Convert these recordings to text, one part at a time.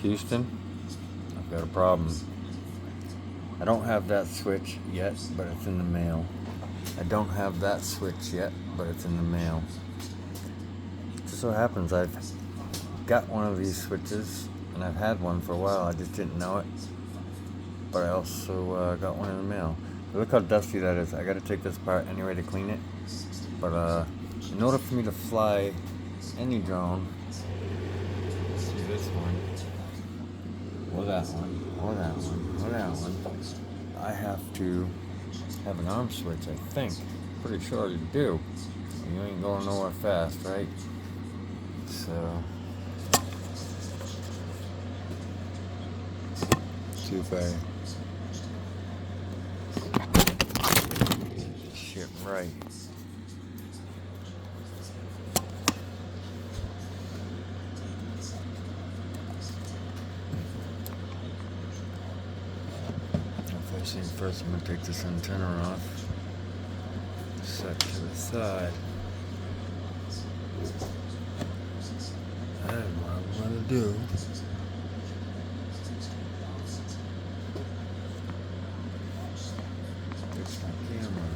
Houston, I've got a problem. I don't have that switch yet, but it's in the mail. I don't have that switch yet, but it's in the mail. Just so happens I've got one of these switches, and I've had one for a while. I just didn't know it. But I also got one in the mail. But look how dusty that is. I got to take this apart anyway to clean it. But in order for me to fly any drone, see this one, or that one, or that one, or that one, I have to have an arm switch, I think. Pretty sure you do. You ain't going nowhere fast, right? So, see if I shit right. First, I'm going to take this antenna off, set to the side. And what I'm going to do fix my camera.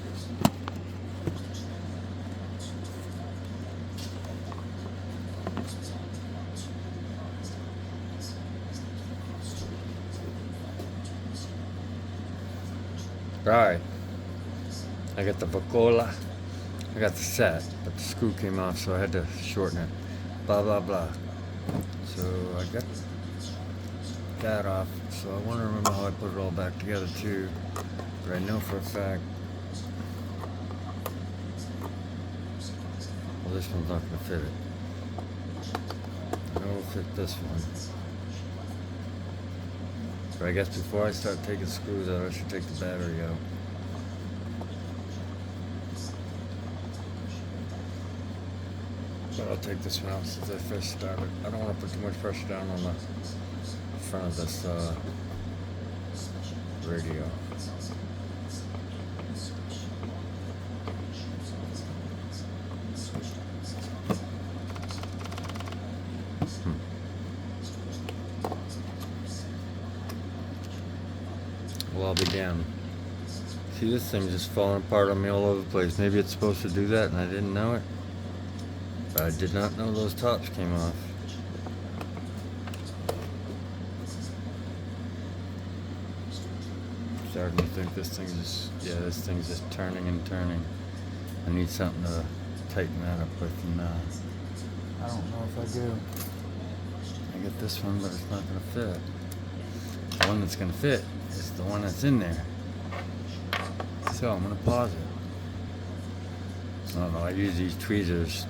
Alright, I got the Vacola, I got the set, but the screw came off, so I had to shorten it, blah blah blah. So I got that off, so I want to remember how I put it all back together too, but I know for a fact, well, this one's not going to fit it. I know it'll fit this one. But I guess before I start taking screws out, I should take the battery out. But I'll take this one out since I first started. I don't want to put too much pressure down on the front of this radio. Well, I'll be damned. See, this thing's just falling apart on me all over the place. Maybe it's supposed to do that and I didn't know it. But I did not know those tops came off. Starting to think this thing's just turning and turning. I need something to tighten that up with, and I don't know if I do. I get this one, but it's not going to fit. The one that's going to fit is the one that's in there. So I'm going to pause it. I don't know, I use these tweezers.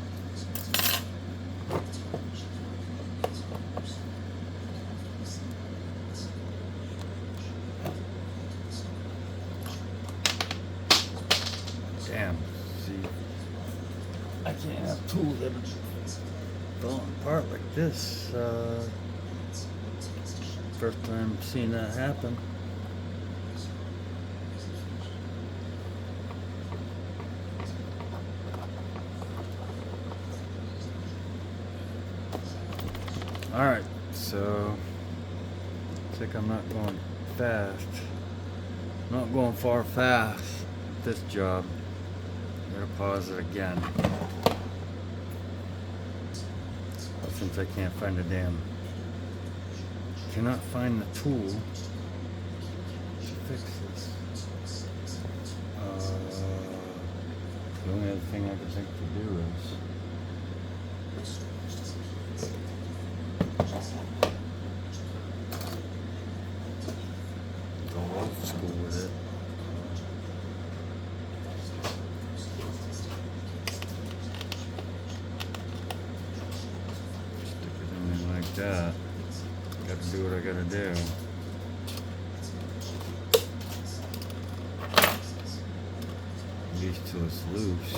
Damn, see, I can't have tools that are falling apart like this. First time seeing that happen. Alright, so looks like I'm not going fast. I'm not going far fast with this job. I'm gonna pause it again. But since I can't find cannot find the tool to fix this. The only other thing I can think to do is go old school with it. Stick it in like that. Gotta do what I gotta do. At least till it's loose.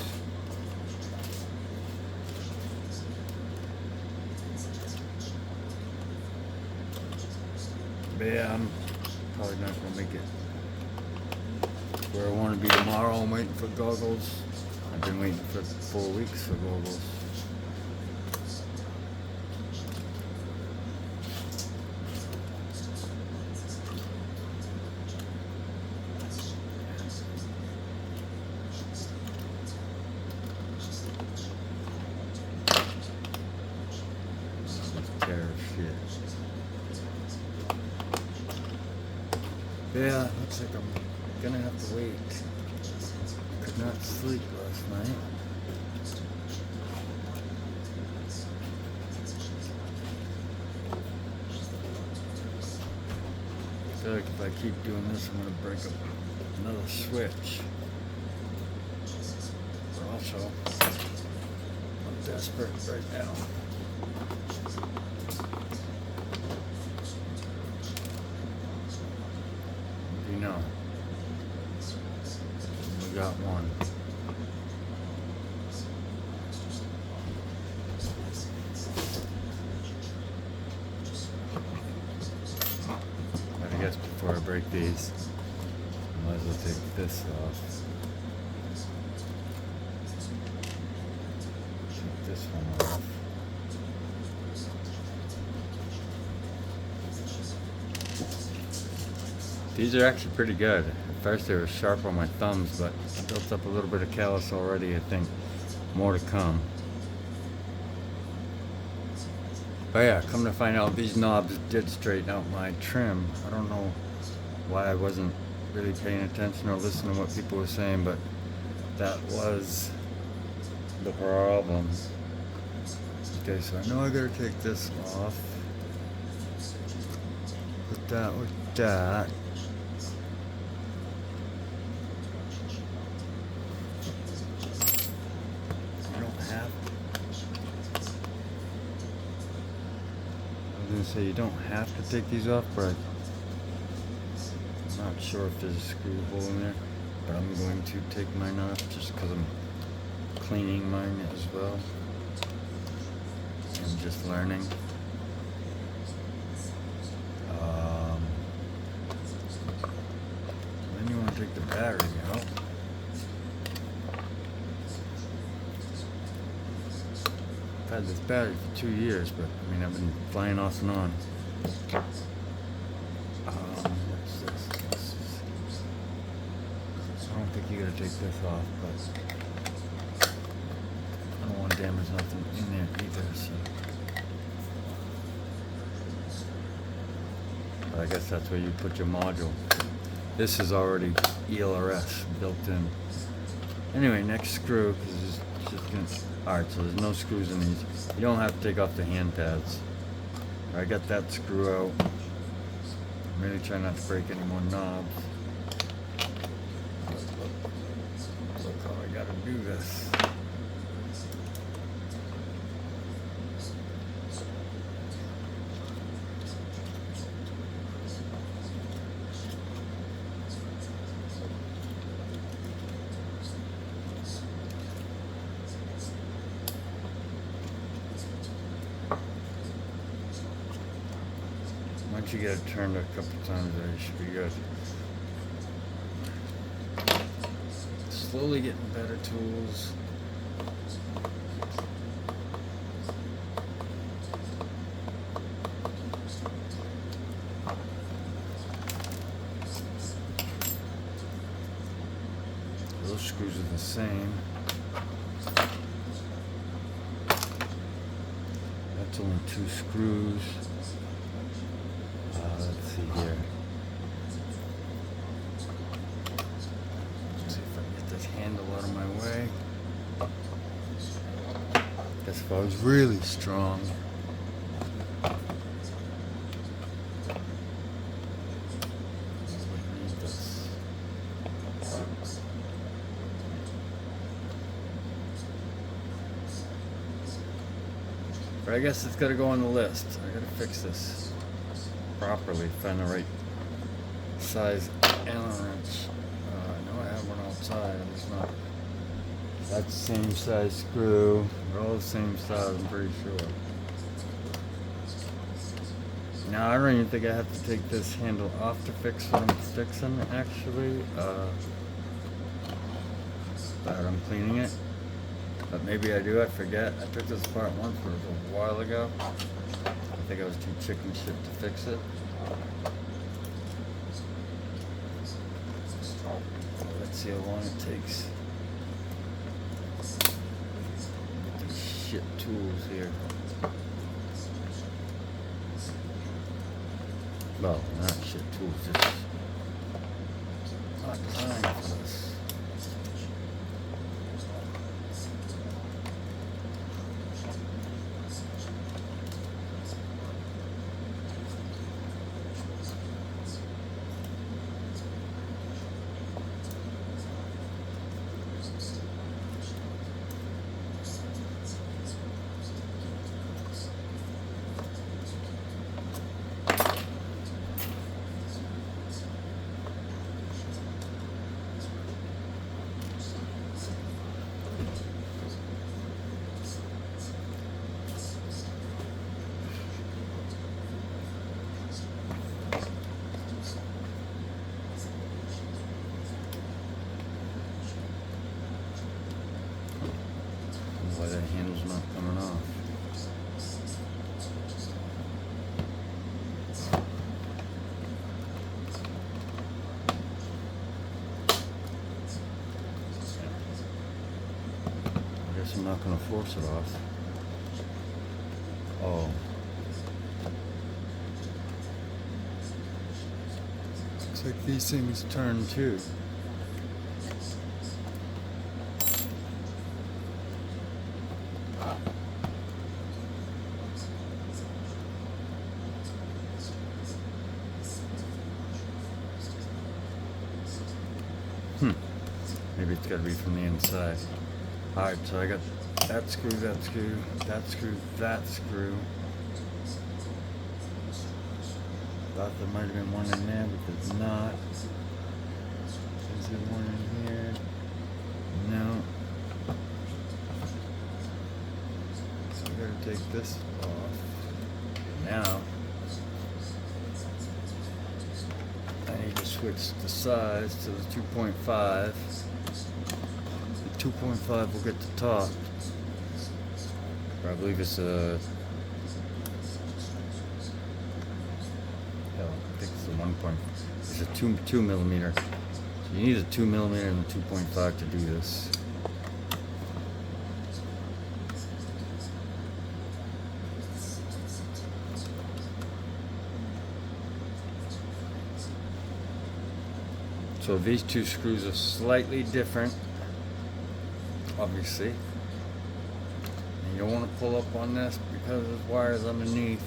But yeah, I'm probably not gonna make it where I want to be tomorrow. I'm waiting for goggles. I've been waiting for 4 weeks for goggles. Yeah, looks like I'm gonna have to wait. Could not sleep last night. I feel like if I keep doing this, I'm gonna break up another switch. But also, I'm desperate right now. You know, we got one. But I guess before I break these, I might as well take this off. Take this one off. These are actually pretty good. At first they were sharp on my thumbs, but I built up a little bit of callus already, I think. More to come. But yeah, come to find out, these knobs did straighten out my trim. I don't know why I wasn't really paying attention or listening to what people were saying, but that was the problem. Okay, so I know I gotta take this off. Put that with that. Say you don't have to take these off, but I'm not sure if there's a screw hole in there, but I'm going to take mine off just because I'm cleaning mine as well and just learning. Then you want to take the battery out. I've had this battery for 2 years, but I mean, I've been flying off and on. What's this? I don't think you gotta take this off, but I don't want to damage nothing in there either, so. But I guess that's where you put your module. This is already ELRS built in. Anyway, next screw, because it's just gonna. Alright, so there's no screws in these. You don't have to take off the hand pads. I got that screw out. I'm really trying not to break any more knobs. Look how I gotta do this. Once you get it turned a couple times, it should be good. Slowly getting better tools. Those screws are the same. That's only 2 screws. Let's see here. Let's see if I can get this handle out of my way. Guess if I was really strong. I would need this. But I guess it's gotta go on the list. I gotta fix this properly, find the right size Allen wrench. I know I have one outside, it's not. That's the same size screw. They're all the same size, I'm pretty sure. Now I don't even think I have to take this handle off to fix what I'm fixing actually. But I'm cleaning it. But maybe I do, I forget. I took this apart once, but it was a while ago. I think I was too chicken shit to fix it. Let's see how long it takes. These shit tools here. Well, not shit tools, just not designed for this. Why that handle's not coming off. I guess I'm not going to force it off. Oh. Looks like these things turn too. Maybe it's got to be from the inside. Alright, so I got that screw, that screw, that screw, that screw. Thought there might have been one in there, but there's not. Is there one in here? No. So I gotta take this off. Now, I need to switch the size to the 2.5. The 2.5 will get the top. I believe it's a. Hell, I think it's a 1. It's a 2 millimeter. So you need a 2 millimeter and a 2.5 to do this. So these two screws are slightly different, obviously. And you don't want to pull up on this because there's wires underneath.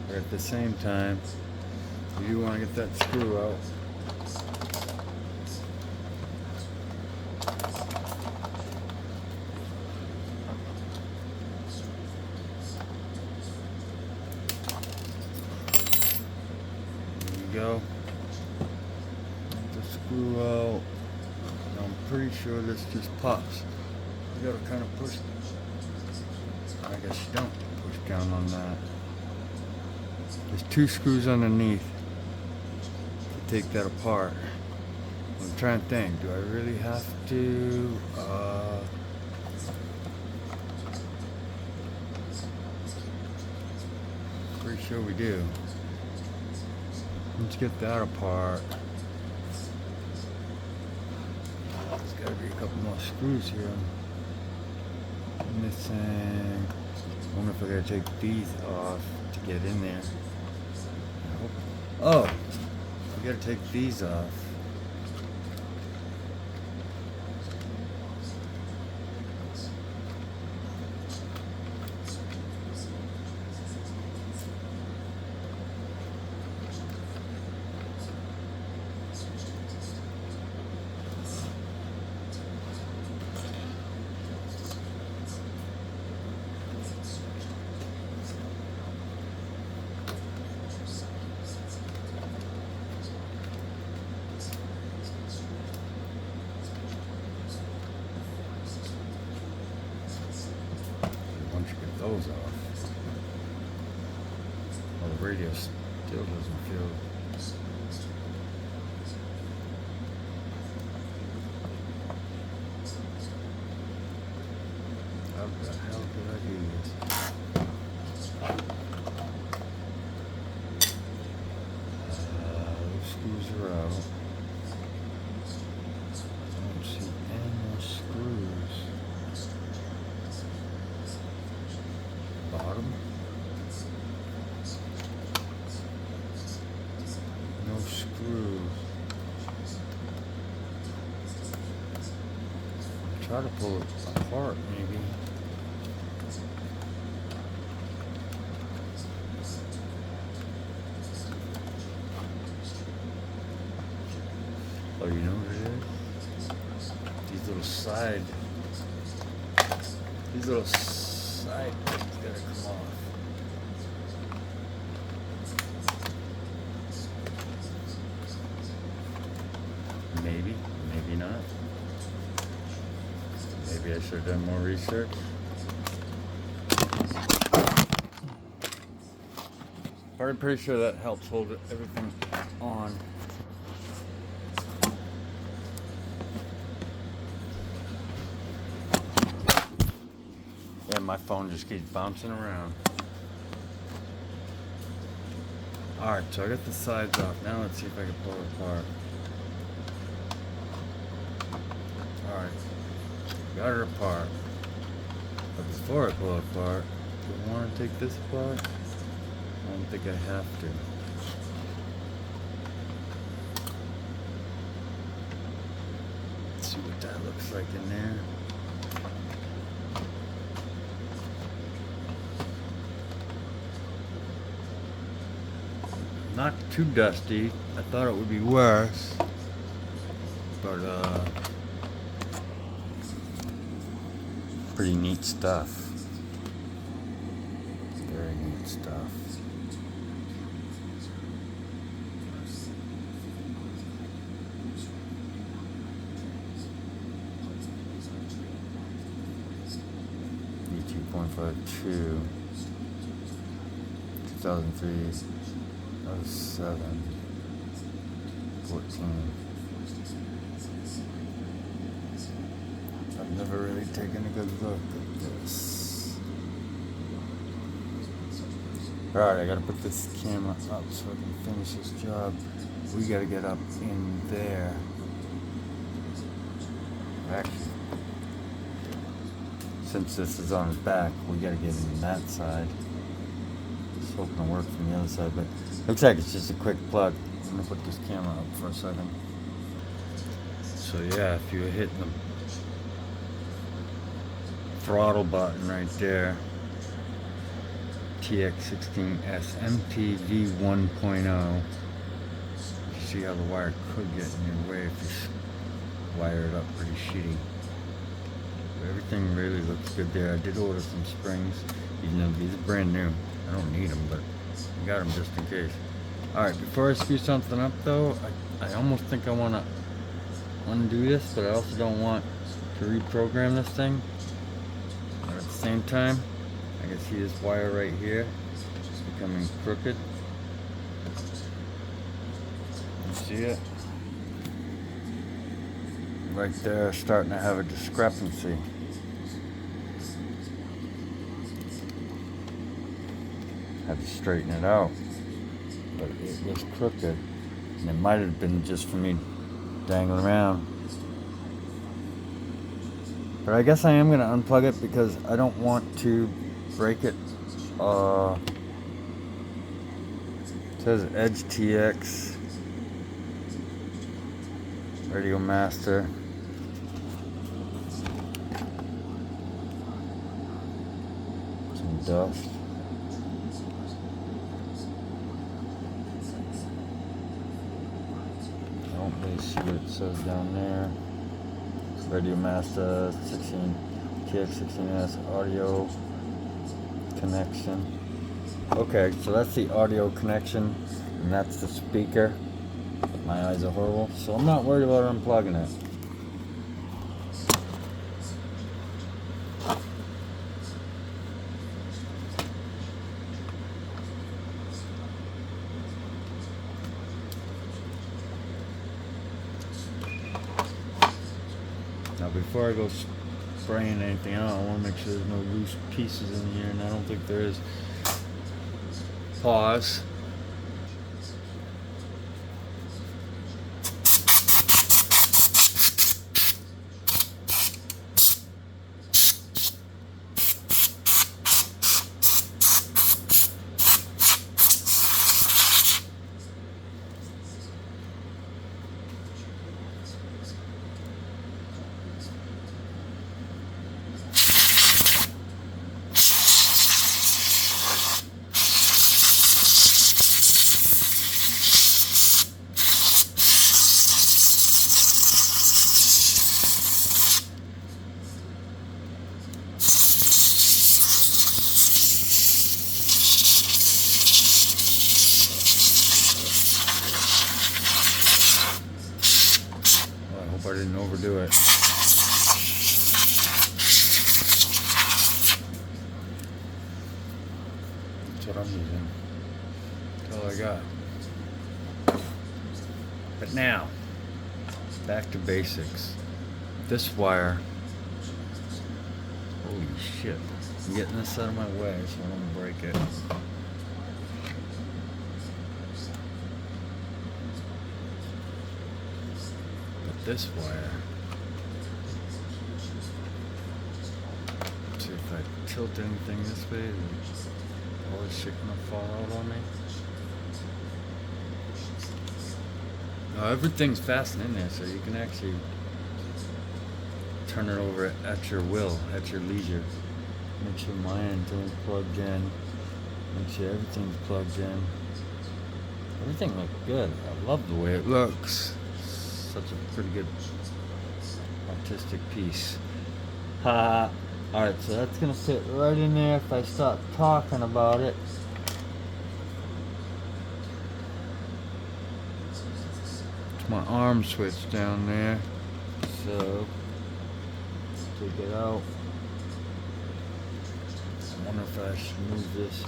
But at the same time, you do want to get that screw out. There you go. Screw out. I'm pretty sure this just pops. You gotta kind of push. I guess you don't push down on that. There's 2 screws underneath to take that apart. I'm trying to think. Do I really have to? Pretty sure we do. Let's get that apart. There's got to be a couple more screws here. I'm missing. I wonder if I gotta take these off to get in there. Oh, I gotta take these off. Once you get those off, well, the radio still doesn't feel. How the hell did I do this? Those screws are out. I don't see any more screws. Bottom. No screws. try to pull it apart, maybe. Oh, you know what it is? These little side things gotta come off. Maybe, maybe not. Maybe I should have done more research. But I'm pretty sure that helps hold everything on. And my phone just keeps bouncing around. Alright, so I got the sides off. Now let's see if I can pull it apart. Alright, got it apart. But before I pull it apart, do I want to take this apart? I don't think I have to. Let's see what that looks like in there. Not too dusty. I thought it would be worse. But pretty neat stuff. Very neat stuff. E2.52 2003 07 14. I've never really taken a good look at this. Alright, I gotta put this camera up so I can finish this job. We gotta get up in there. Actually, since this is on its back, we gotta get in that side. Just hoping to work from the other side, but looks like it's just a quick plug. I'm gonna put this camera up for a second. So yeah, if you're hitting the throttle button right there, tx16s MPV 1.0. You see how the wire could get in your way if you wire it up pretty shitty. But everything really looks good there. I did order some springs, even though these are brand new. I don't need them, but I got them just in case. Alright, before I screw something up though, I almost think I want to undo this, but I also don't want to reprogram this thing. But at the same time, I can see this wire right here becoming crooked. You see it? Right there, starting to have a discrepancy. Had to straighten it out, but it was crooked, and it might have been just for me dangling around. But I guess I am going to unplug it because I don't want to break it. It says Edge TX Radio Master. Some dust. I don't really see what it says down there. Radio Master 16 tx16s audio connection. Okay, so that's the audio connection, and that's the speaker. My eyes are horrible, so I'm not worried about unplugging it. Now before I go spraying anything out, I want to make sure there's no loose pieces in here, and I don't think there is. Pause. I didn't overdo it. That's what I'm using. That's all I got. But now, back to basics. This wire, holy shit. I'm getting this out of my way so I don't break it. But this wire, see if I tilt anything this way, all this shit gonna fall out on me. No, everything's fastened in there, so you can actually turn it over at your will, at your leisure. Make sure my end's plugged in. Make sure everything's plugged in. Everything looks good. I love the way it looks. Such a pretty good artistic piece. Ha! Alright, so that's gonna fit right in there if I stop talking about it. My arm switch down there, so take it out. I wonder if I should move this.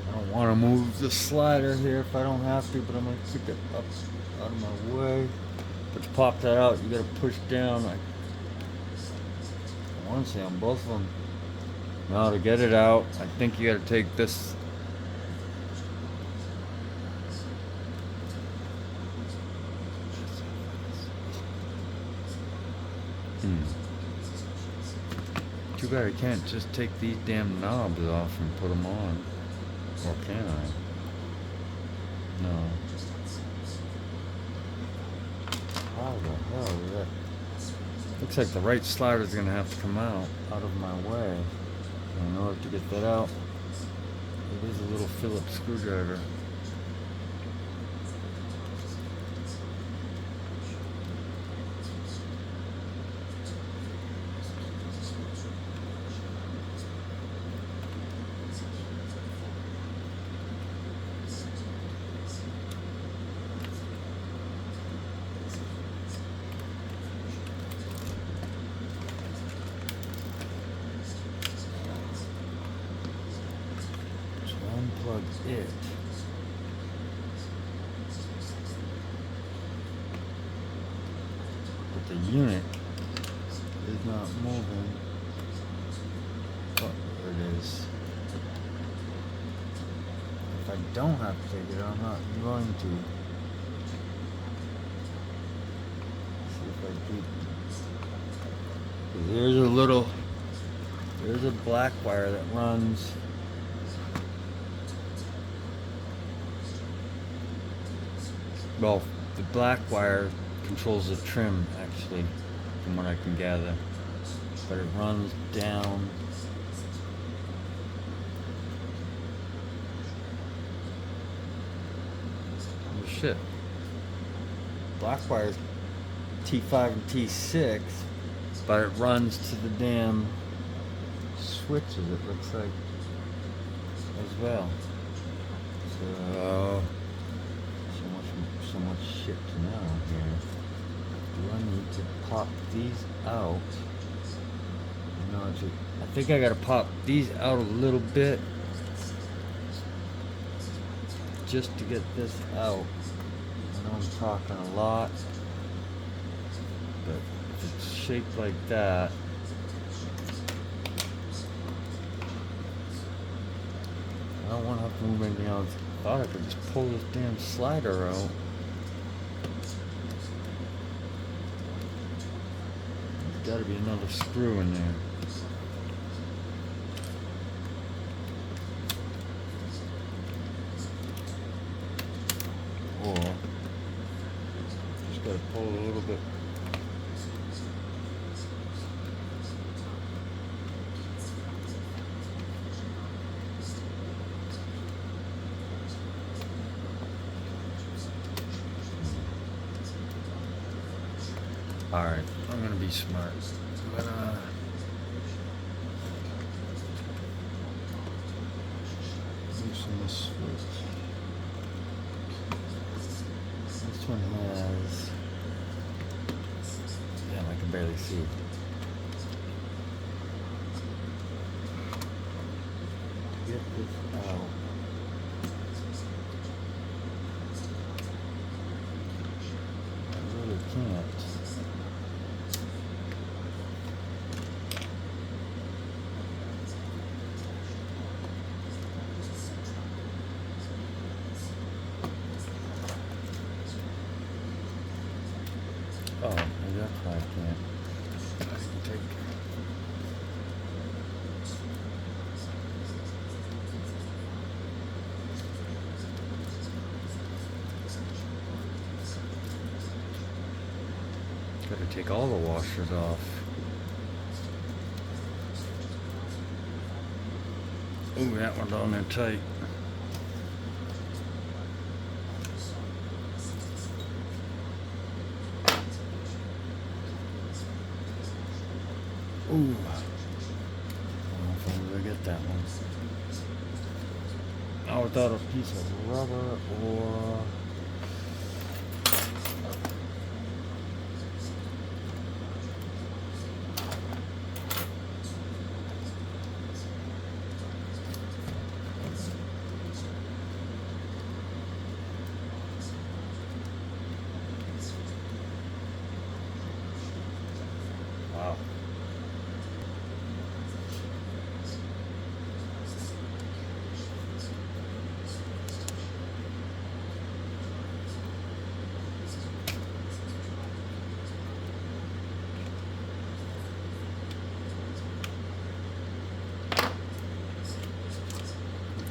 I don't want to move the slider here if I don't have to, but I'm going to keep it up out of my way. But to pop that out, you got to push down. I want to say on both of them. Now to get it out, I think you got to take this. Too bad I can't just take these damn knobs off and put them on. Or can I? No. How the hell is that? Looks like the right slider is going to have to come out of my way. And in order to get that out, it is a little Phillips screwdriver. Unplug it. But the unit is not moving. Oh, there it is. If I don't have to take it out, I'm not going to. See if I do. There's a black wire that runs. Well, the black wire controls the trim, actually, from what I can gather. But it runs down. Oh shit. Black wire is T5 and T6, but it runs to the damn switches, it looks like, as well. So much shit to know here. Do I need to pop these out? No, I think I gotta pop these out a little bit just to get this out. I know I'm talking a lot, but if it's shaped like that, I don't want to have to move anything else. I thought I could just pull this damn slider out. There's got to be another screw in there. Or just got to pull a little bit. Alright, I'm gonna be smart. I'm gonna loosen this switch. one has, damn, I can barely see. Get this out. I really can't. Oh, maybe that's why I can't. Gotta take all the washers off. Ooh, that one's on there tight. Ooh. I don't know if I'm gonna get that one. Oh, without a piece of rubber or... Wow.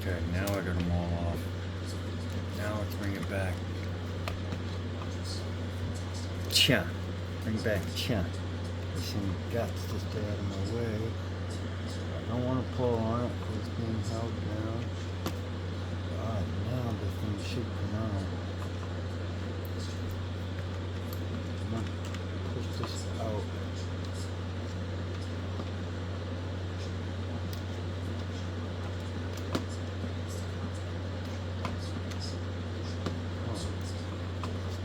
Okay, now I got them all off. Now let's bring it back. Cha. Bring it back. Cha. There's some guts just out of my way. I don't want to pull on it because it's being held down. Alright, now the thing should come out. I'm going to push this out.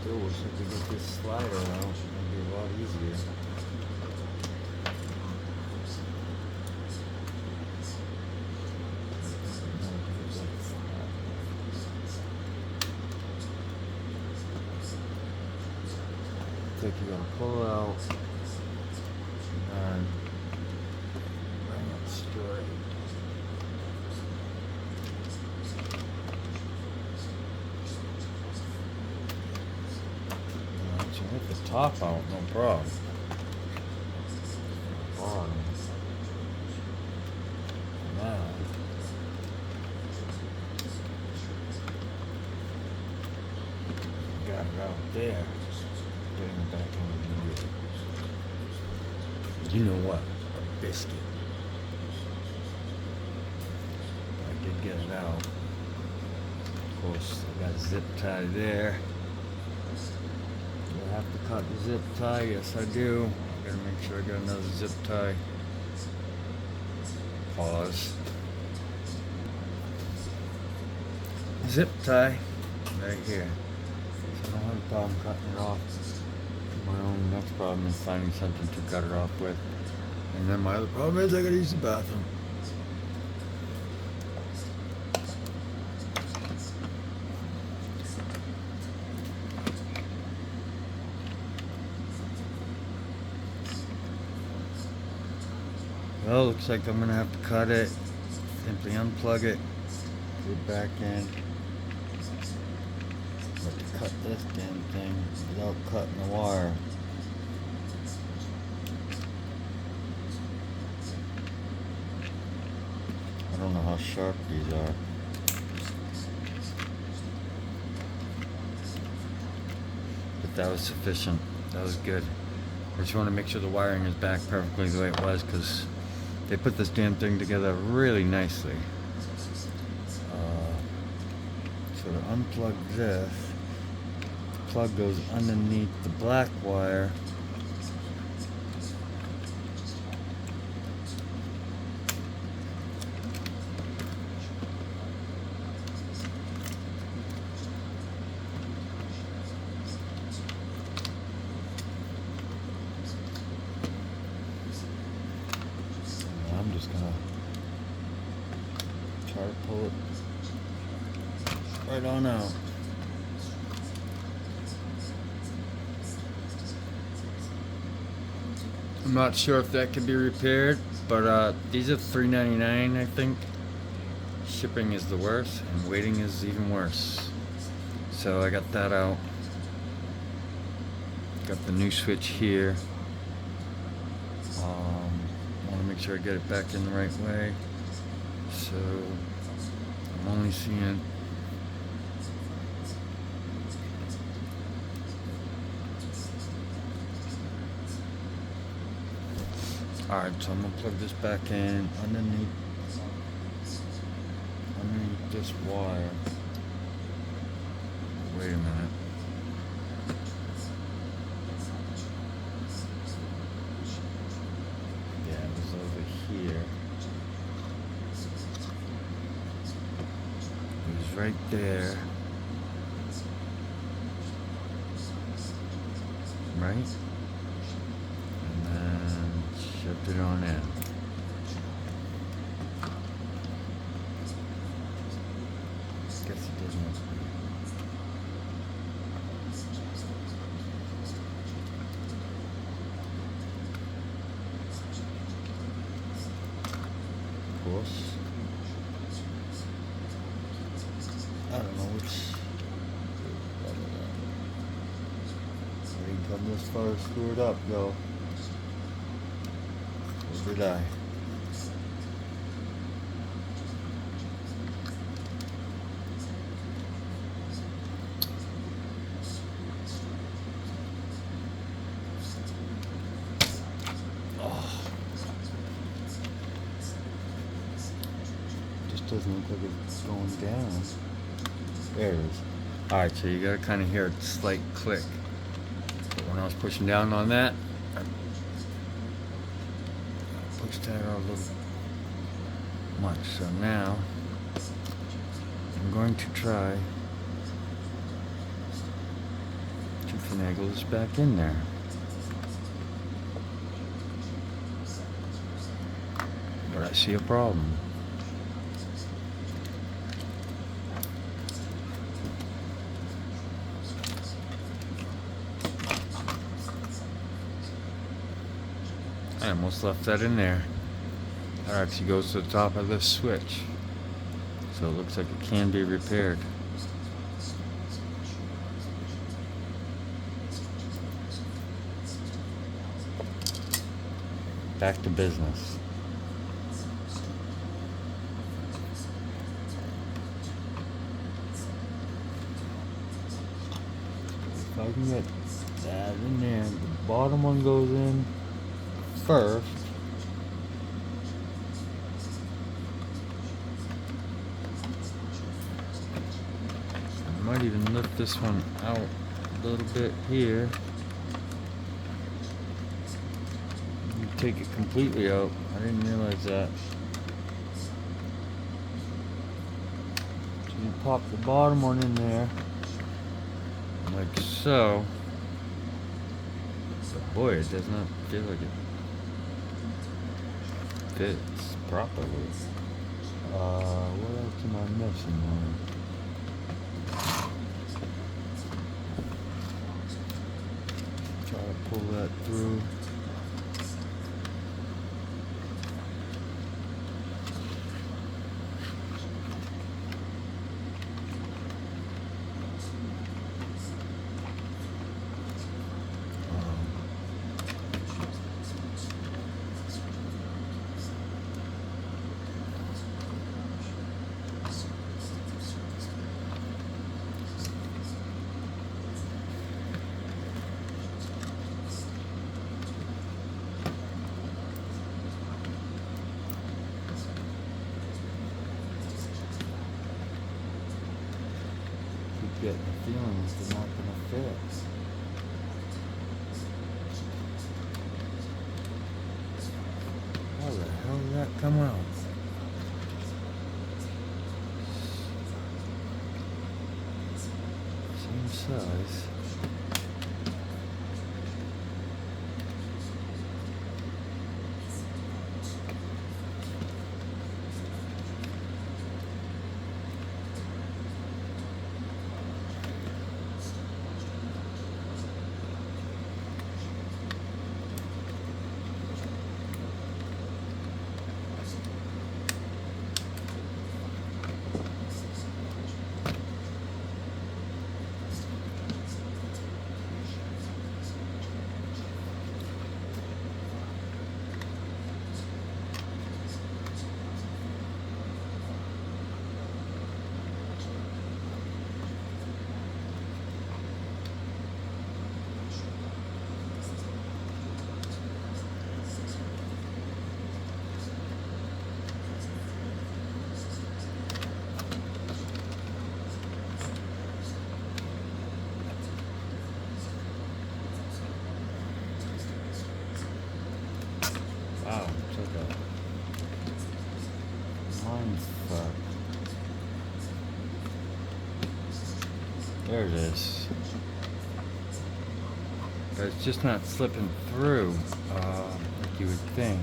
Still wish I could get this slider out. It'd be a lot easier. I think you gotta pull it out and bring it straight. Once you hit the top out, no problem. Bottom. Now, got it out there. Getting it back in the. You know what? A biscuit. I did get it out. Of course, I got a zip tie there. Do I have to cut the zip tie? Yes, I do. I gotta make sure I got another zip tie. Pause. Zip tie right here. So I don't have a problem cutting it off. My own next problem is finding something to cut it off with. And then my other problem is I gotta use the bathroom. Well, looks like I'm gonna have to cut it. Simply unplug it, put it back in. But to cut this damn thing without cutting the wire. I don't know how sharp these are. But that was sufficient. That was good. I just want to make sure the wiring is back perfectly the way it was, because they put this damn thing together really nicely. So to unplug this, the plug goes underneath the black wire. Try to pull it right on out. I'm not sure if that can be repaired, but these are $3.99, I think. Shipping is the worst, and waiting is even worse. So I got that out. Got the new switch here. Want to make sure I get it back in the right way. So I'm only seeing alright, so I'm gonna plug this back in underneath this wire. Wait a minute. Yeah, it was over here. It was right there. Right? And then shoved it on in. Guess it doesn't. Of course. I don't know which. I didn't come this far screwed up though. Or did I? Doesn't look like it's going down. There it is. Alright, so you gotta kind of hear a slight click. But when I was pushing down on that, I pushed that out a little much. So now, I'm going to try to finagle this back in there. But I see a problem. I almost left that in there. That actually goes to the top of this switch. So it looks like it can be repaired. Back to business. If I can get that in there, the bottom one goes in first. I might even lift this one out a little bit here. Take it completely out. I didn't realize that. So you pop the bottom one in there, like so. But boy, it does not feel like it fits properly. What else am I missing on? Try to pull that through. Getting the feeling they're not going to fit. How the hell did that come out? Same size. fuck. There it is. But it's just not slipping through like you would think.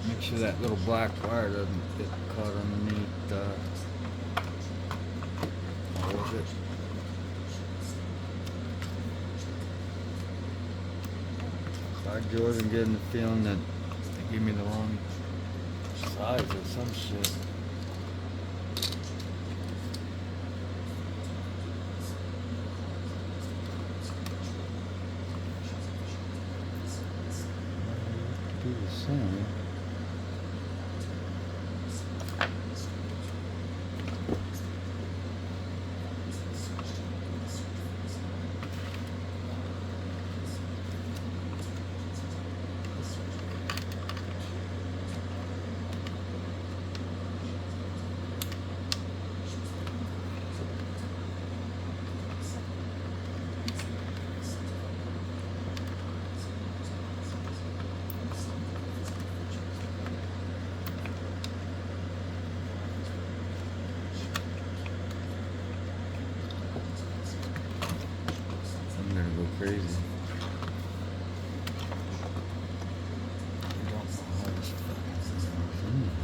Make sure that little black wire doesn't get caught underneath what was it? I wasn't getting the feeling that they gave me the wrong size or some shit. Do the same. I'm gonna go crazy. I don't know how this fucking thing goes in there.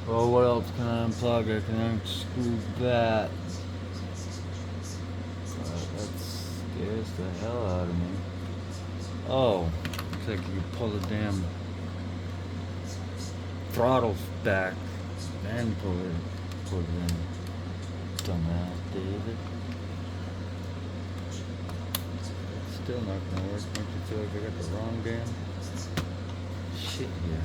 Well, what else can I unplug? I can unscrew that. That scares the hell out of me. Oh, looks like you pull the damn throttle back, then put it in. Dumbass, David. It's still not gonna work. Don't you feel like I got the wrong damn shit here?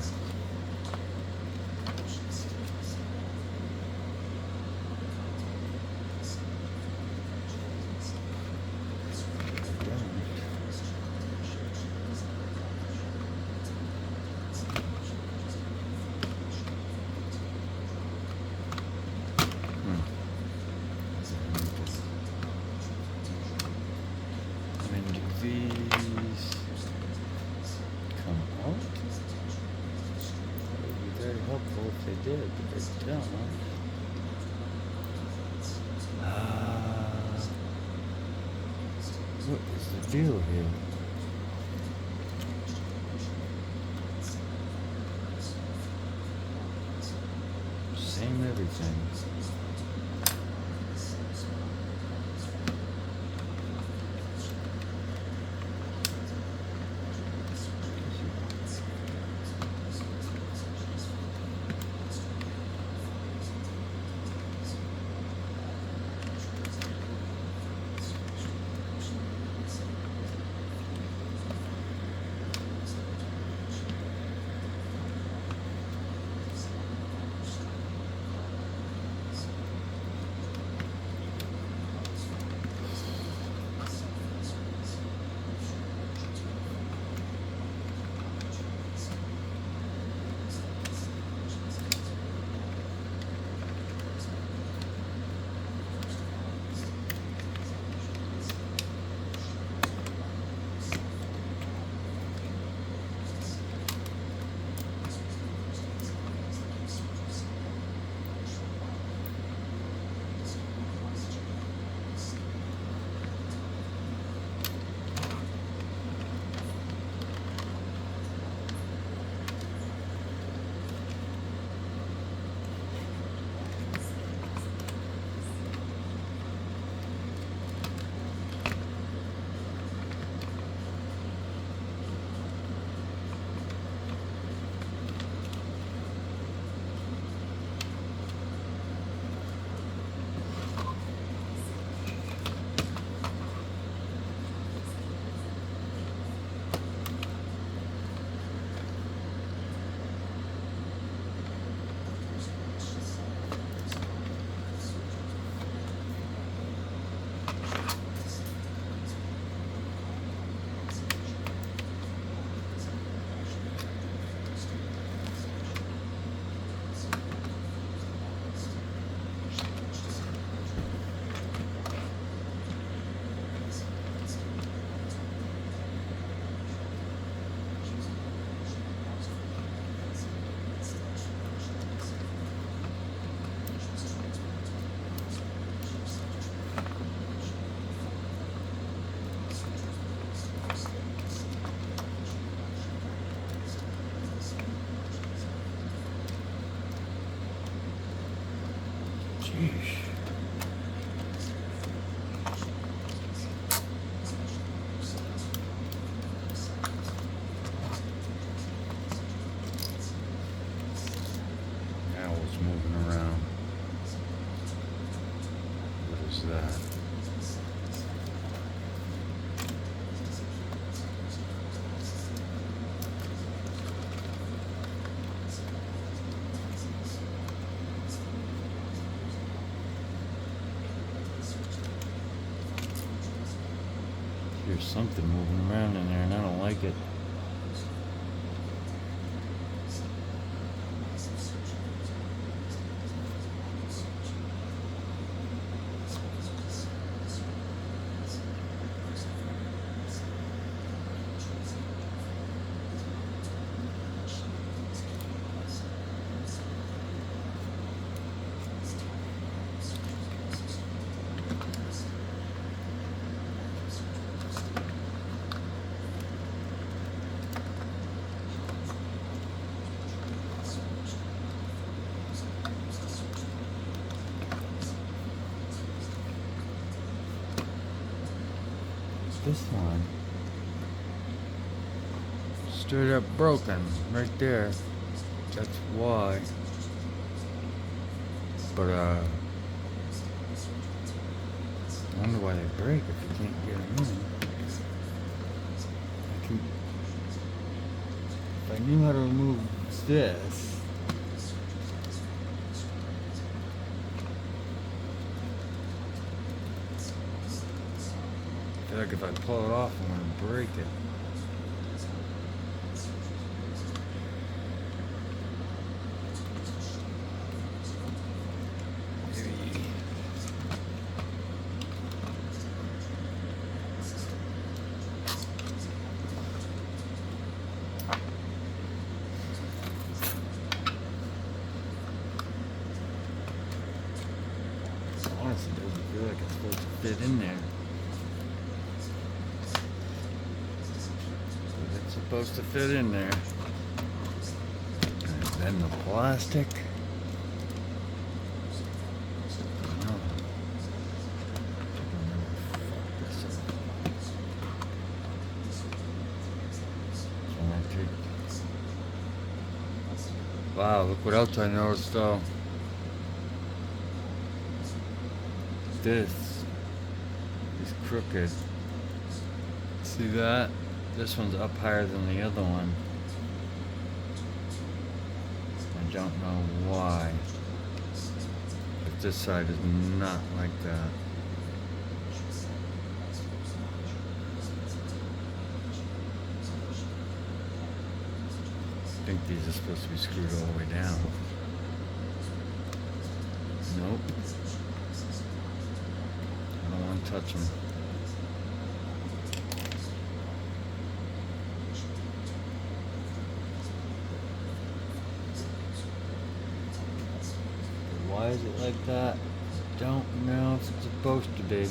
These come out. It would be very helpful if they did, but they don't. What is the deal here? Same everything. Sheesh. Now it's moving around. What is that? There's something moving around in there and I don't like it. This one straight up broken right there. That's why. But I wonder why they break if you can't get them in. If I knew how to remove this. I feel like if I pull it off, I'm gonna break it. Maybe. Honestly, it doesn't feel like it's supposed to fit in there. It's supposed to fit in there. And then the plastic. No. Wow, look what else I noticed though. This is crooked. See that? This one's up higher than the other one. I don't know why. But this side is not like that. I think these are supposed to be screwed all the way down. Nope. I don't want to touch them. Why is it like that? Don't know if it's supposed to be.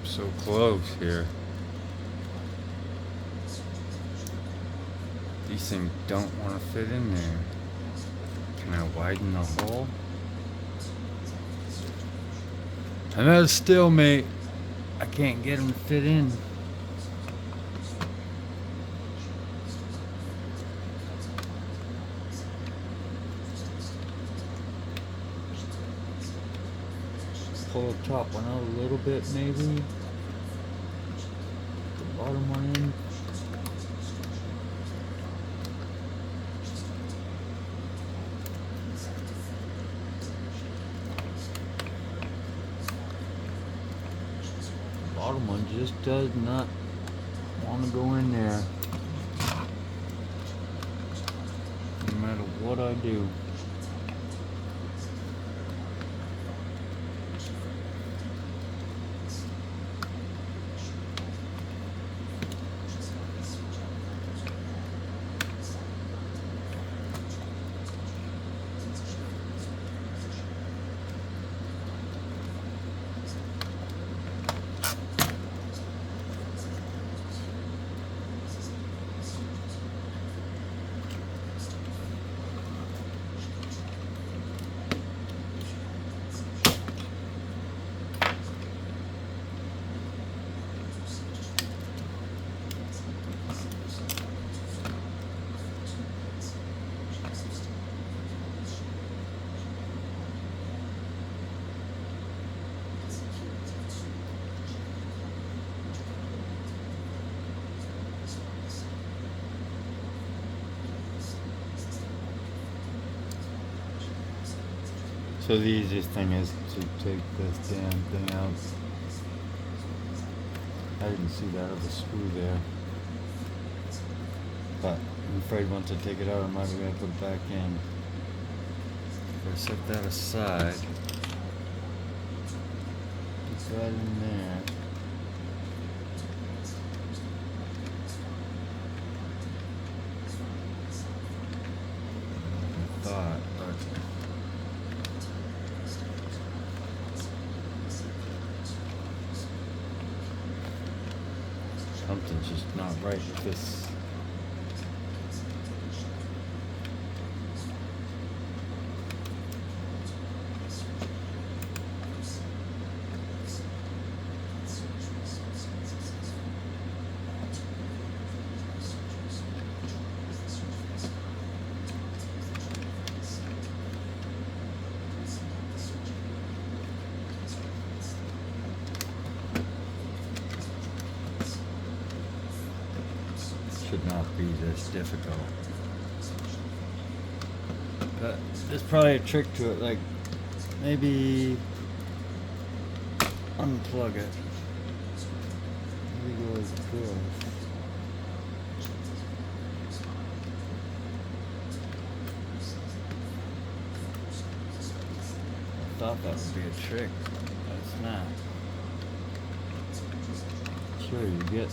So close here. These things don't want to fit in there. Can I widen the hole? I'm at a stalemate. I can't get them to fit in. Pull the top one out a little bit, maybe. The bottom one in. one just does not want to go in there. No matter what I do. So the easiest thing is to take this damn thing out. I didn't see that other screw there. But I'm afraid once I take it out I might be able to put it back in. If I set that aside, put that in there. I thought, but something's just not right with this. Should not be this difficult. But there's probably a trick to it, like maybe unplug it. Maybe go like this. I thought that would be a trick, but it's not. Sure, you get.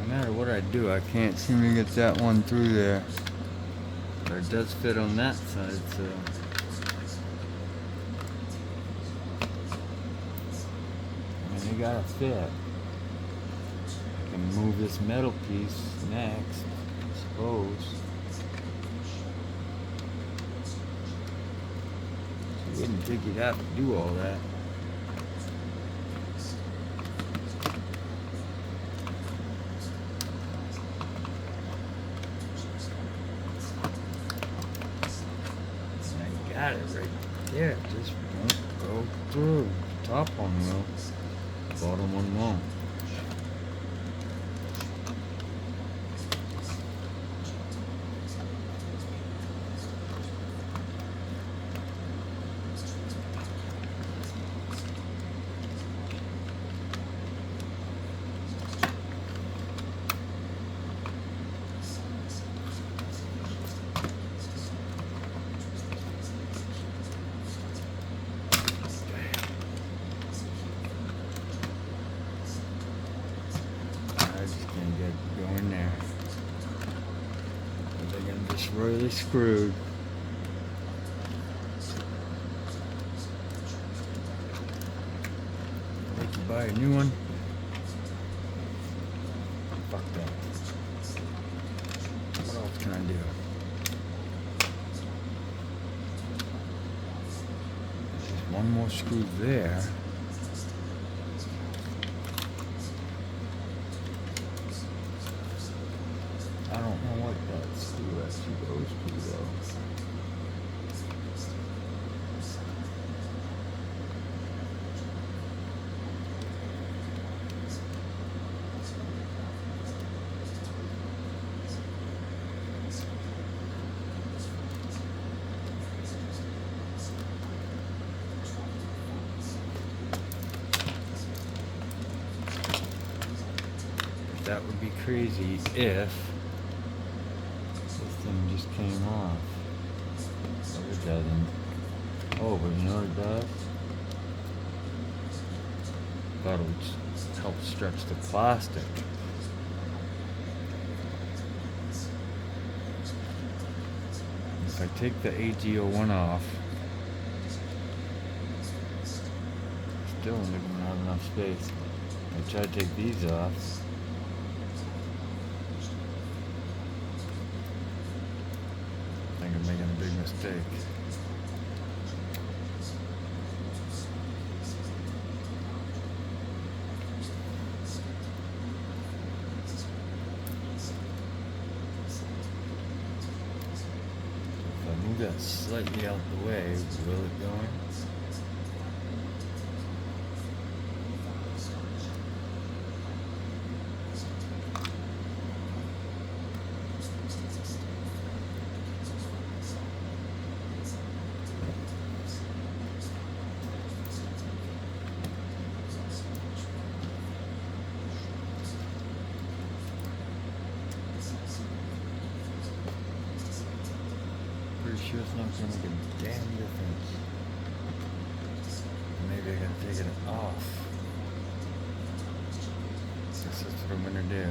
No matter what I do, I can't seem to get that one through there. But it does fit on that side, so. I mean, they gotta fit. I can move this metal piece next, I suppose. You wouldn't think you'd have to do all that. Got it right there. Just won't go through. Top one will. Bottom one won't. Go in there. They're gonna just really screwed. Make you buy a new one. Fuck that. What else can I do? There's one more screw there. I don't know what that screw actually goes to though. that would be crazy if this thing just came off. But it doesn't. Oh, but you know what it does? Thought it would help stretch the plastic. If I take the AG01 off, still not gonna have enough space. I try to take these off. I think I'm making a big mistake. If I move that slightly out the way, will it go in? Pretty sure it's not going to make a damn difference. Maybe I gotta take it off. Guess that's what I'm gonna do.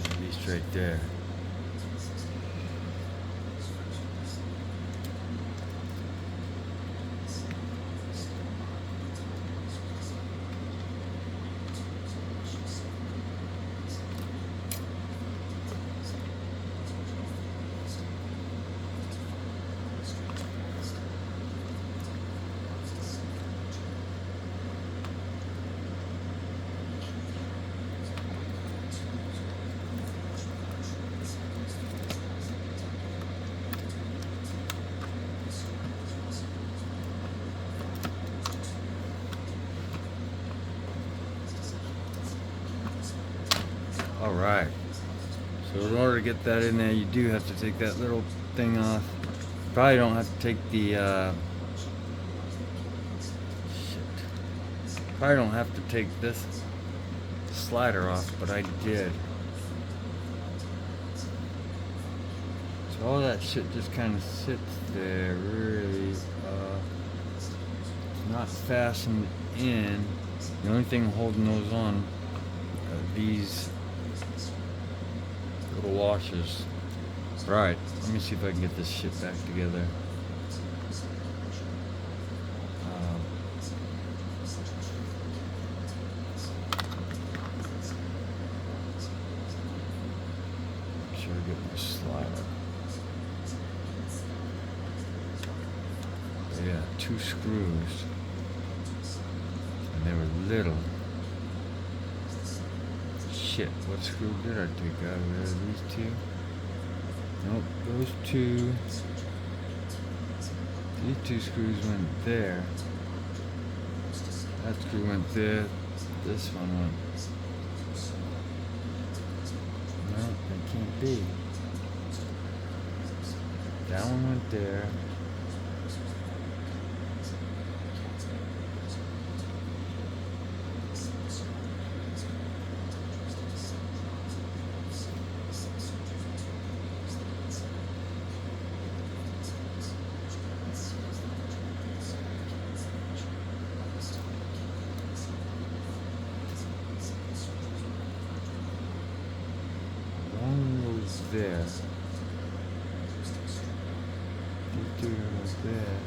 At least right there. Alright, so in order to get that in there, you do have to take that little thing off. Probably don't have to take the, probably don't have to take this slider off, but I did. So all that shit just kind of sits there, really. It's not fastened in. The only thing holding those on are these little washers. Right, let me see if I can get this shit back together. Make sure I get my slider. Yeah, 2 screws. And they were little. Shit, what screw did I take out of there? These 2? Nope, those 2. These 2 screws went there. That screw went there. This one went. No, that can't be. That one went there. There. These 2 was there.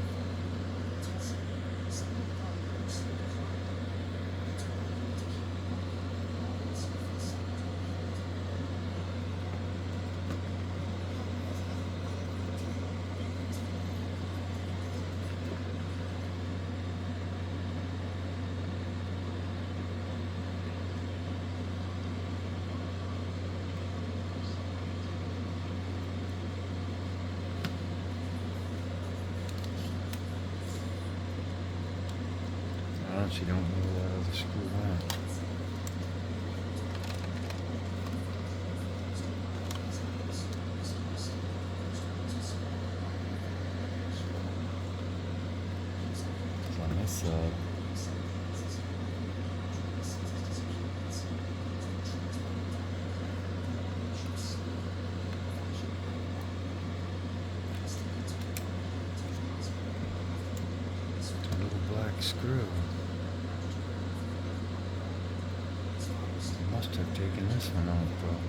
side. A little black screw. Must have taken this one off though.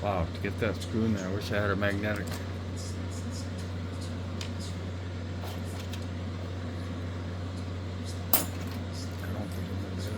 Wow, to get that screw in there, I wish I had a magnetic. I don't think I'm gonna do it.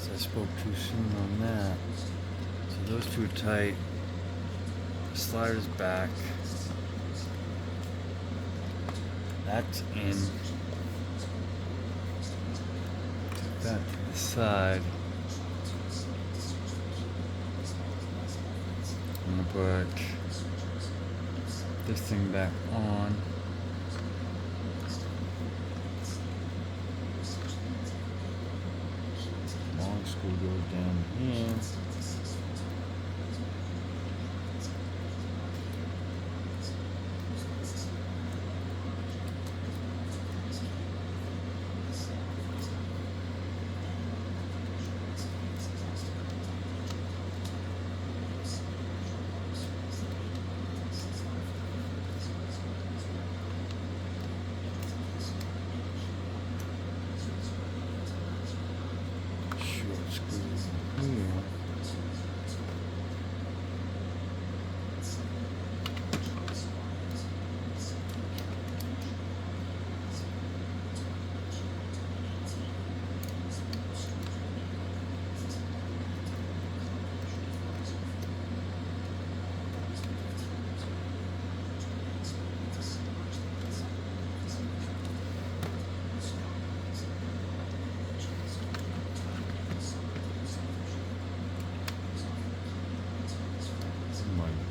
I spoke too soon on that. So those two are tight. The slider's back. That's in. Put that to the side. I'm gonna put this thing back on. Screw goes down here.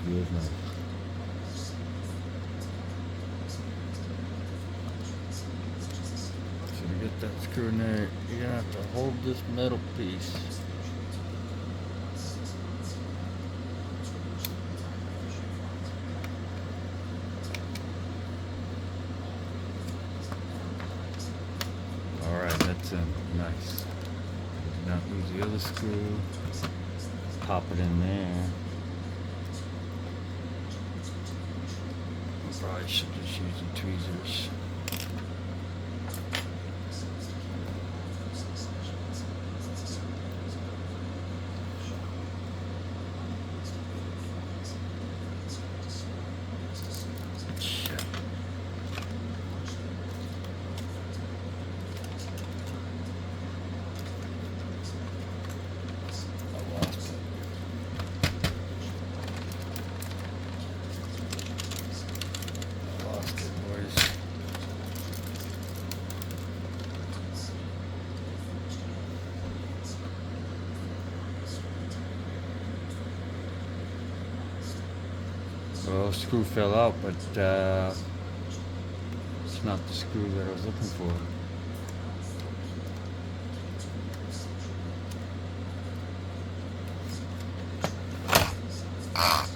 Goodness. So to get that screw in there, you're gonna have to hold this metal piece. All right. use the other screw, pop it in there. Probably should just use the tweezers. Well, screw fell out, but it's not the screw that I was looking for. Oh,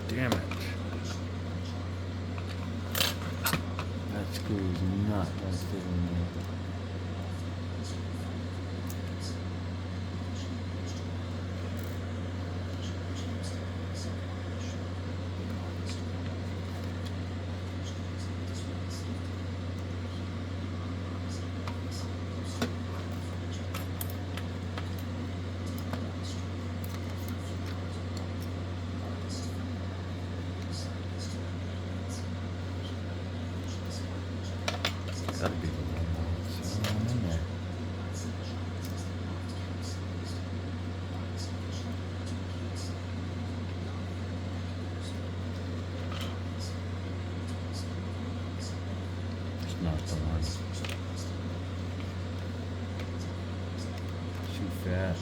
damn it. That screw is not going to fit in there. That'll be the one. So I'm in there. It's not the one. Too fat.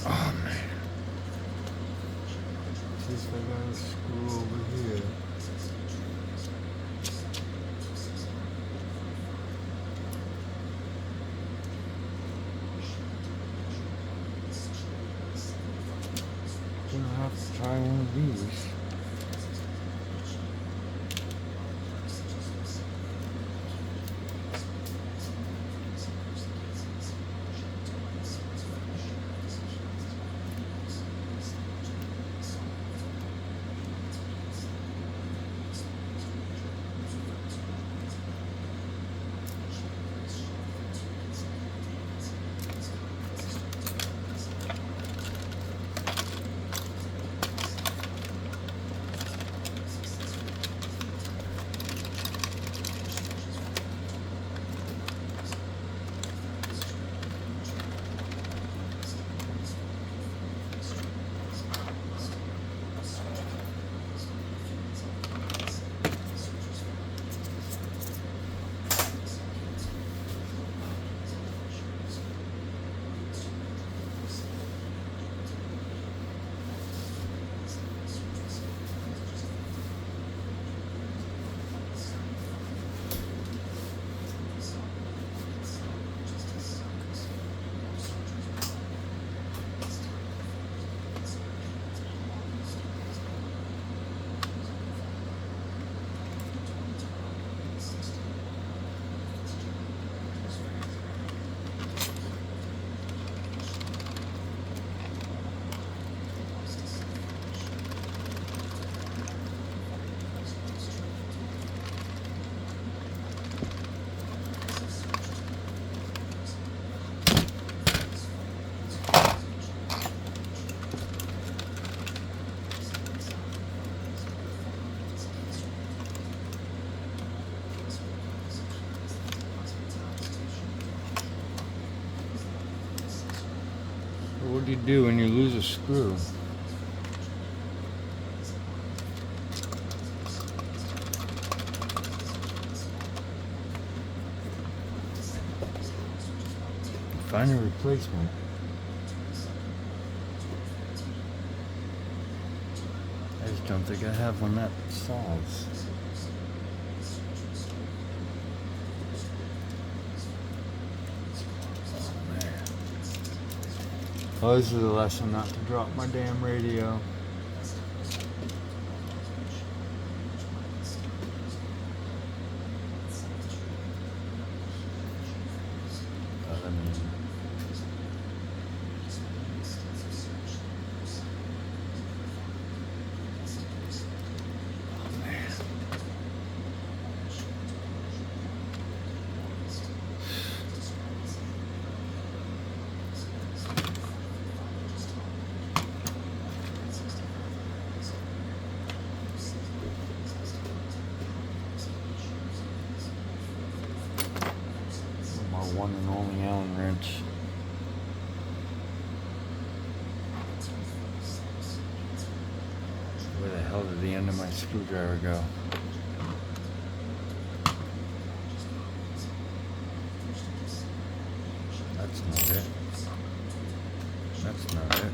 Oh man. Just I got a screw over here. Gonna have to try one of these. What do you do when you lose a screw? Find a replacement. I just don't think I have one that size. Oh, this is a lesson not to drop my damn radio. One and only Allen wrench. Where the hell did the end of my screwdriver go? That's not it. That's not it.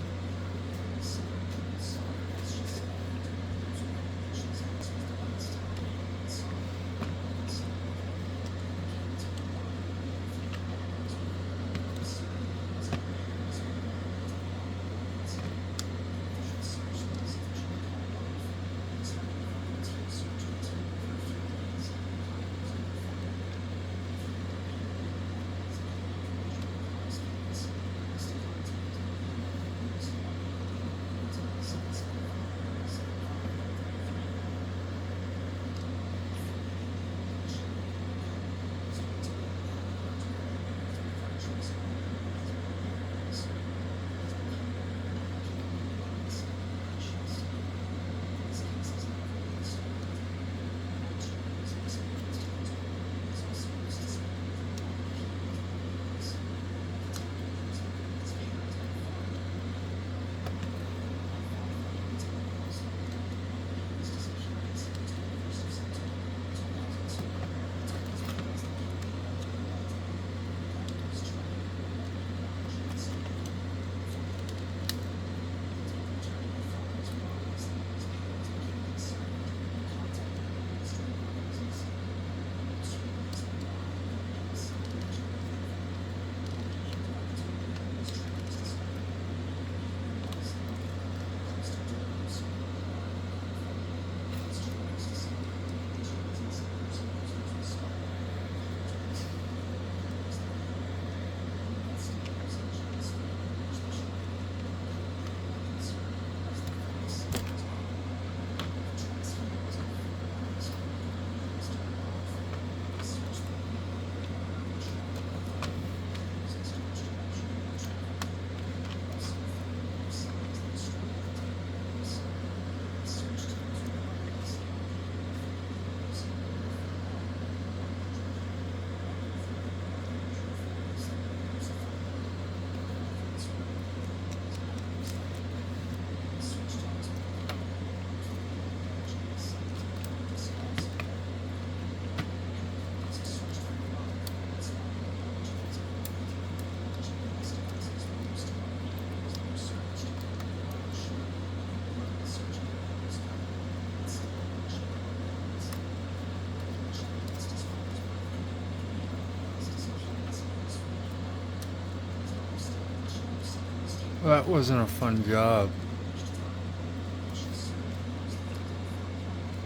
That wasn't a fun job.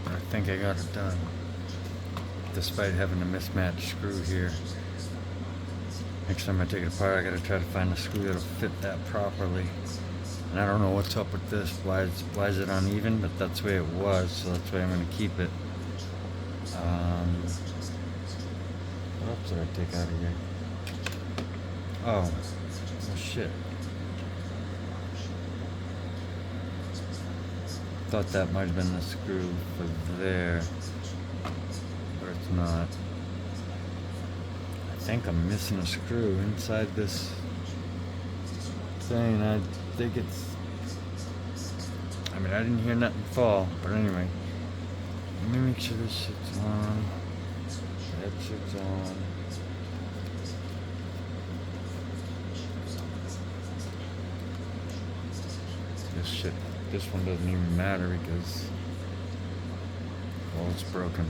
I think I got it done. Despite having a mismatched screw here. Next time I take it apart, I gotta try to find a screw that'll fit that properly. And I don't know what's up with this. Why is it uneven? But that's the way it was, so that's why I'm gonna keep it. What else did I take out of here? Oh shit. Thought that might have been the screw for there, but it's not. I think I'm missing a screw inside this thing. I think it's, I mean, I didn't hear nothing fall, but anyway. Let me make sure this shit's on. That shit's on. This one doesn't even matter because, well, it's broken.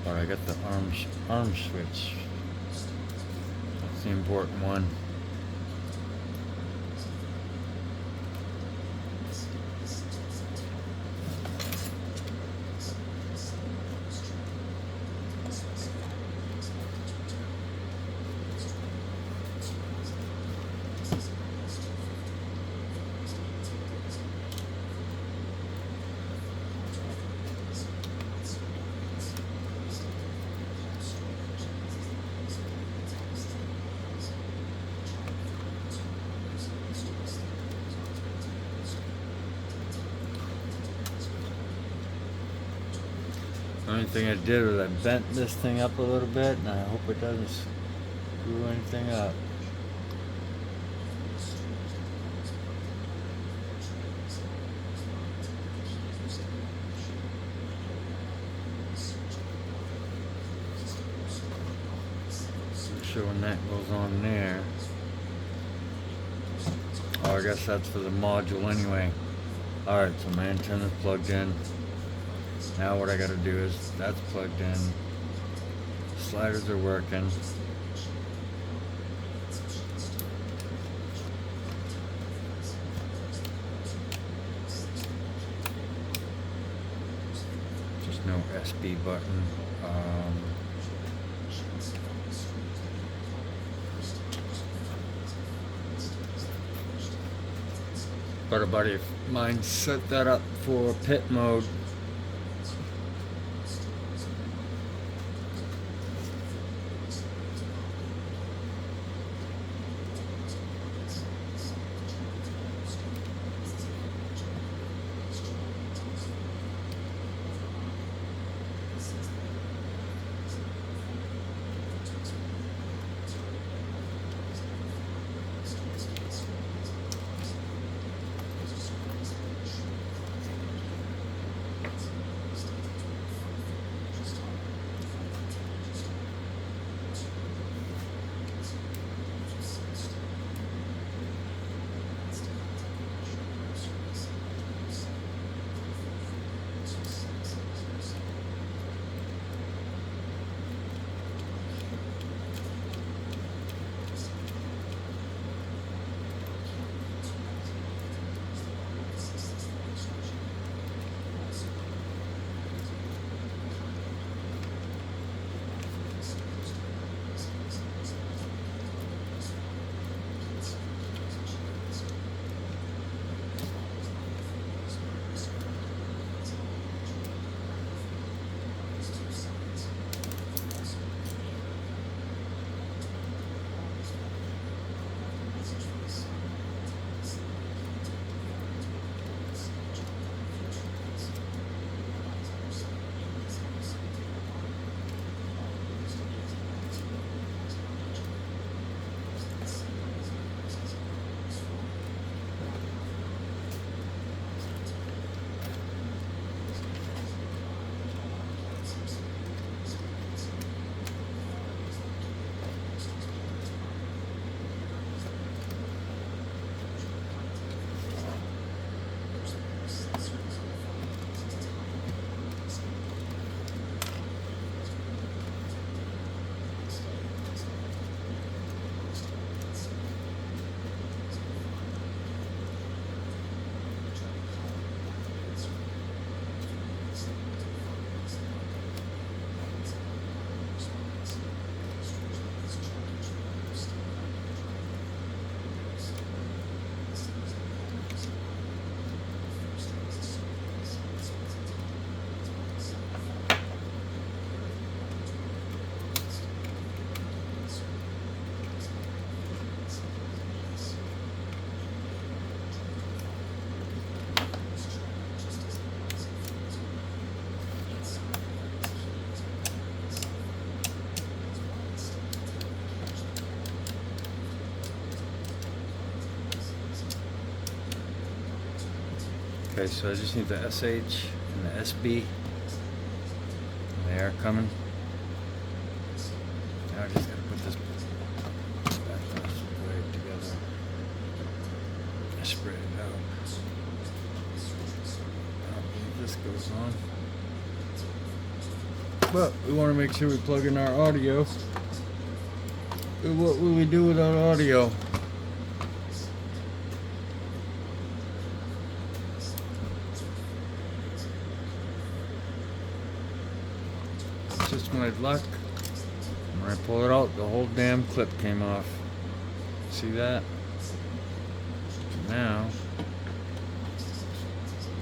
But I got the arm switch. That's the important one. The only thing I did was I bent this thing up a little bit, and I hope it doesn't screw anything up. So when that goes on there, oh, I guess that's for the module anyway. Alright, so my antenna's plugged in. Now what I gotta do is, that's plugged in. Sliders are working. Just no SB button. But a buddy of mine set that up for pit mode. Okay, so I just need the SH and the SB. They are coming. Now I just gotta put this back together. I spread it out. I don't believe this goes on. But we want to make sure we plug in our audio. What will we do without audio? It's just my luck. When I pull it out, the whole damn clip came off. See that? Now,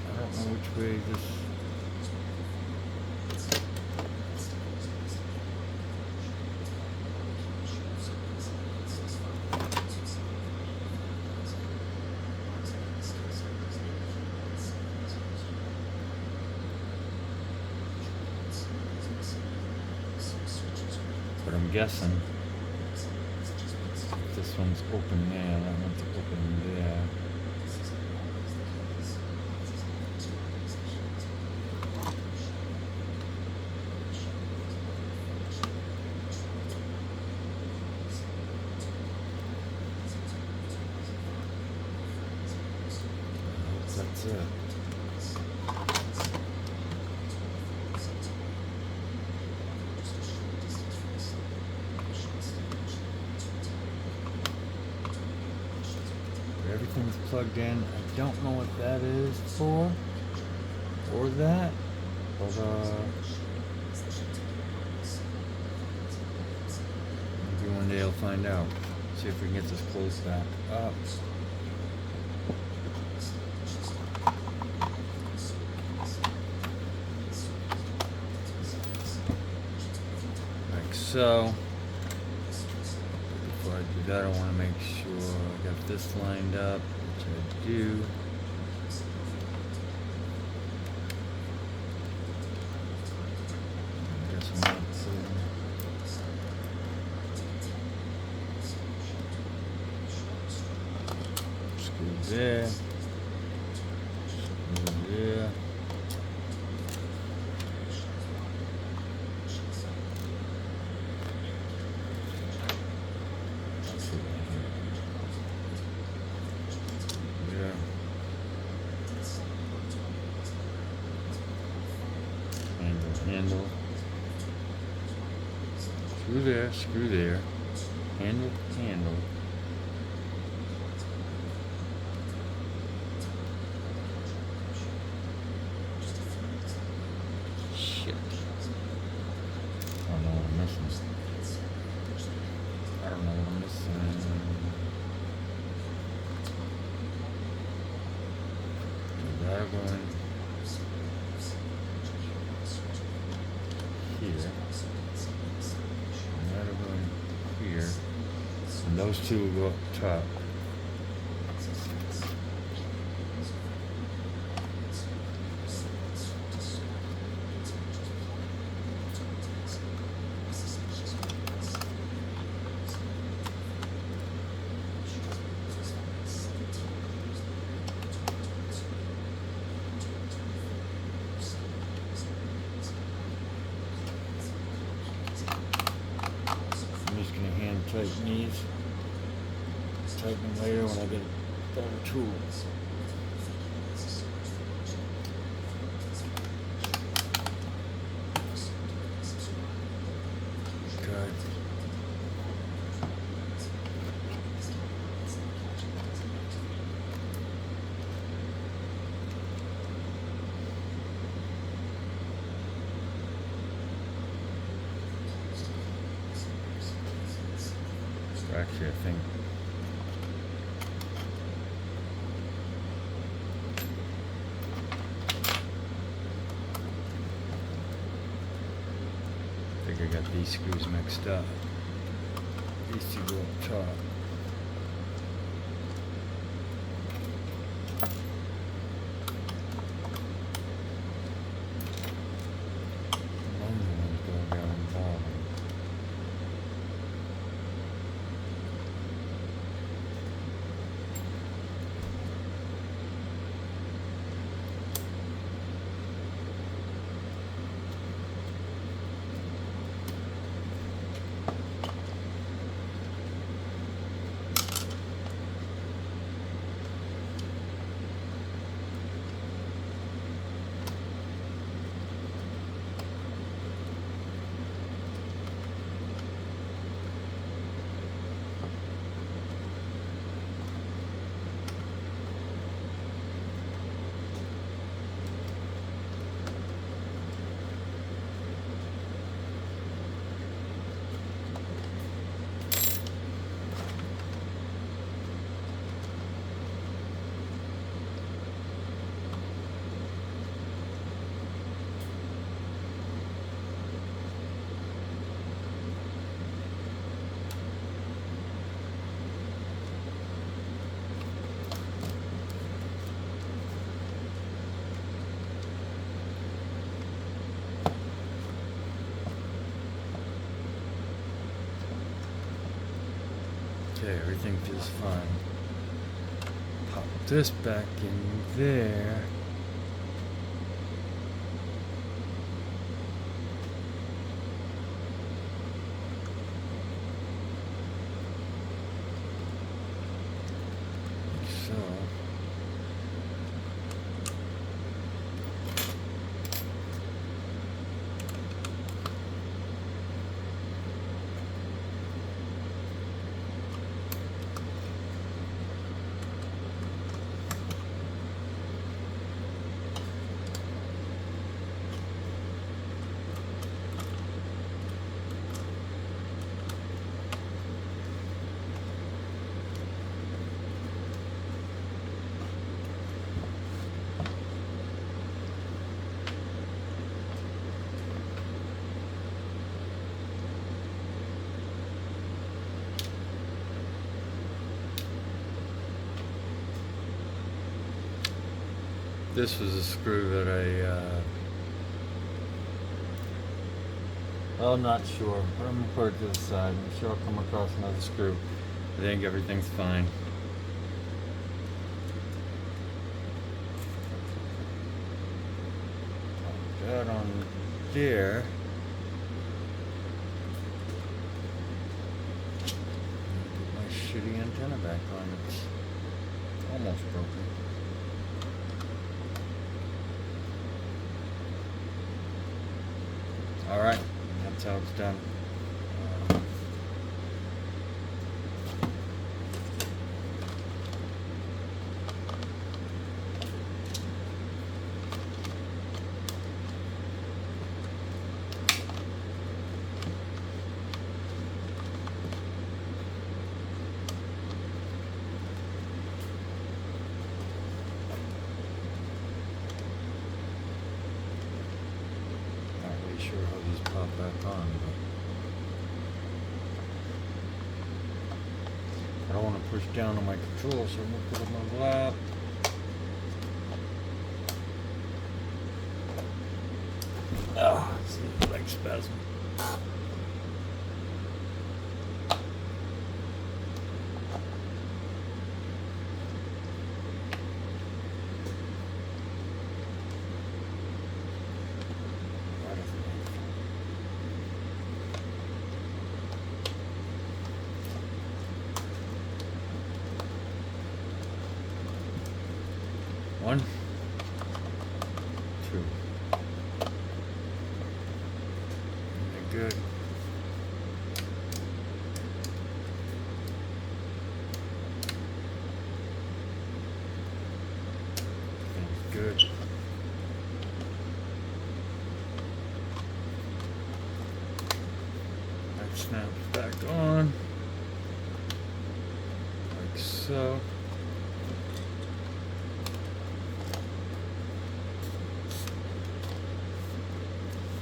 I don't know which way this... But I'm guessing if this one's open there, that one's open there. That's it. Everything's plugged in. I don't know what that is for, or that, but maybe one day I'll find out. See if we can get this closed back up. Like so. Before I do that, I want to make sure I got this lined up, which I do. I guess I'm not screw there, screw there. Handle, screw there, handle, shit, I don't know what I'm missing, That'll go in here, and that'll go in here, and those two will go up top. I'm just going to hand tighten these. Tighten them later when I get a better tool. Okay. Actually, I think I got these screws mixed up. These two go up top. everything feels fine. Pop this back in there. So this was a screw that well, I'm not sure, but I'm gonna put it to the side. I'm sure I'll come across another screw. I think everything's fine. Pop that on there. Get my shitty antenna back on. It's almost broken. Alright, that's how it's done. Sure how these pop back on, but I don't want to push down on my control, so I'm going to put it on my lap. Oh, see, leg spasm. One, two. Good. Good. That snaps back on, like so.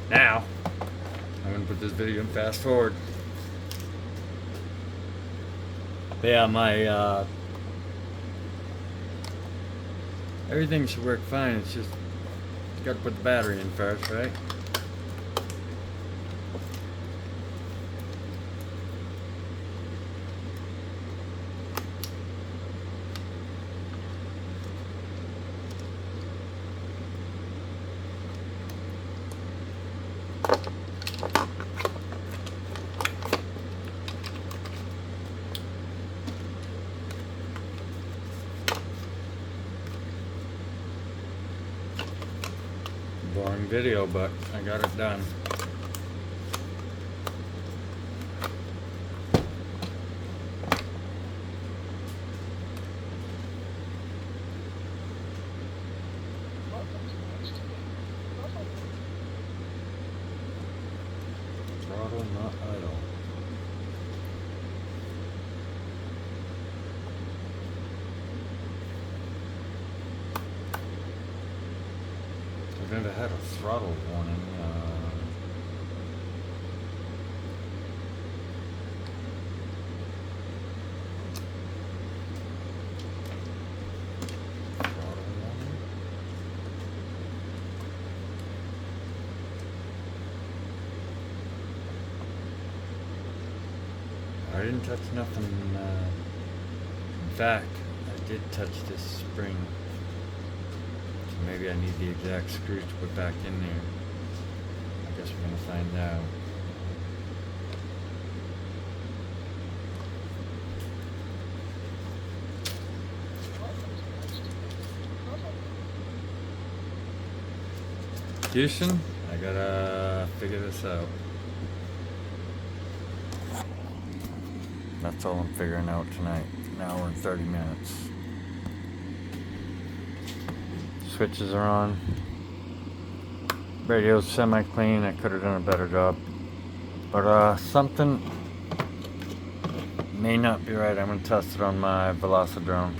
Now, I'm going to put this video in fast forward. But yeah, my, everything should work fine. It's just, you got to put the battery in first, right? Boring video, but I got it done. Throttle not idle. I've never had a throttle warning. Throttle warning? I didn't touch nothing fact, I did touch this spring. So maybe I need the exact screws to put back in there. I guess we're gonna find out. Houston, I gotta figure this out. That's all I'm figuring out tonight. An hour and 30 minutes. Switches are on. Radio's semi-clean. I could have done a better job. But something may not be right. I'm gonna test it on my Velocidrone.